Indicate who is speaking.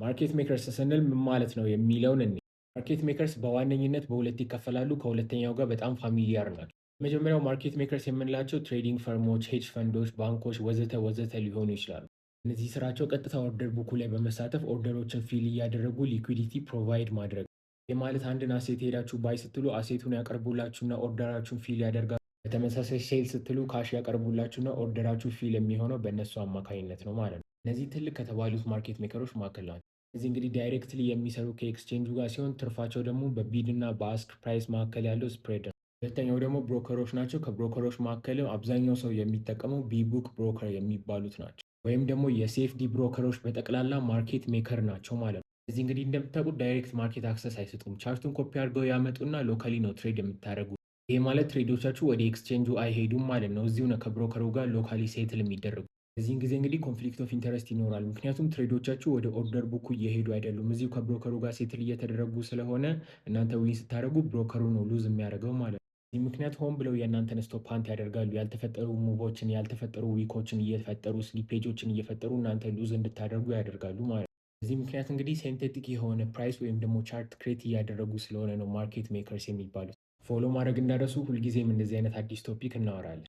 Speaker 1: ማርኬት ሜከርስ ስንል ምን ማለት ነው የሚለውን እንይ። ማርኬት ሜከርስ በዋነኝነት በሁለት ይከፈላሉ። ከሁለተኛው ጋር በጣም ፋሚሊያር ናቸው። የመጀመሪያው ማርኬት ሜከርስ የምንላቸው ትሬዲንግ ፈርሞች፣ ሄጅ ፈንዶች፣ ባንኮች ወዘተ ወዘተ ሊሆኑ ይችላሉ። እነዚህ ስራቸው ቀጥታ ኦርደር ቡኩ ላይ በመሳተፍ ኦርደሮችን ፊል እያደረጉ ሊኩዊዲቲ ፕሮቫይድ ማድረግ። ይህ ማለት አንድን አሴት ሄዳችሁ ባይ ስትሉ አሴቱን ያቀርቡላችሁና ኦርደራችሁን ፊል ያደርጋሉ። በተመሳሳይ ሴል ስትሉ ካሽ ያቀርቡላችሁና ኦርደራችሁ ፊል የሚሆነው በእነሱ አማካኝነት ነው ማለት ነው። እነዚህ ትልቅ ከተባሉት ማርኬት ሜከሮች መካከል ናቸው። እዚህ እንግዲህ ዳይሬክትሊ የሚሰሩ ከኤክስቼንጁ ጋር ሲሆን ትርፋቸው ደግሞ በቢድ እና በአስክ ፕራይስ መካከል ያለው ስፕሬድ ነው። ሁለተኛው ደግሞ ብሮከሮች ናቸው። ከብሮከሮች መካከልም አብዛኛው ሰው የሚጠቀመው ቢቡክ ብሮከር የሚባሉት ናቸው። ወይም ደግሞ የሴፍዲ ብሮከሮች በጠቅላላ ማርኬት ሜከር ናቸው ማለት ነው። እዚህ እንግዲህ እንደምታውቁት ዳይሬክት ማርኬት አክሰስ አይሰጡም። ቻርቱን ኮፒ አድርገው ያመጡና ሎካሊ ነው ትሬድ የምታደርጉት። ይሄ ማለት ትሬዶቻችሁ ወደ ኤክስቼንጁ አይሄዱም ማለት ነው። እዚሁ ነው ከብሮከሩ ጋር ሎካሊ ሴትል የሚደረጉ። በዚህን ጊዜ እንግዲህ ኮንፍሊክት ኦፍ ኢንተረስት ይኖራል። ምክንያቱም ትሬዶቻችሁ ወደ ኦርደር ቡኩ እየሄዱ አይደሉም። እዚሁ ከብሮከሩ ጋር ሴትል እየተደረጉ ስለሆነ እናንተ ዊን ስታደርጉ ብሮከሩ ነው ሉዝ የሚያደርገው ማለት ነው። በዚህ ምክንያት ሆን ብለው የእናንተን ስቶፕ ፓንት ያደርጋሉ። ያልተፈጠሩ ሙቮችን፣ ያልተፈጠሩ ዊኮችን እየፈጠሩ ስሊፔጆችን እየፈጠሩ እናንተ ሉዝ እንድታደርጉ ያደርጋሉ ማለት ነው። በዚህ ምክንያት እንግዲህ ሴንቴቲክ የሆነ ፕራይስ ወይም ደግሞ ቻርት ክሬት እያደረጉ ስለሆነ ነው ማርኬት ሜከርስ የሚባሉት። ፎሎ ማድረግ እንዳረሱ ሁልጊዜም እንደዚህ አይነት አዲስ ቶፒክ እናወራለን።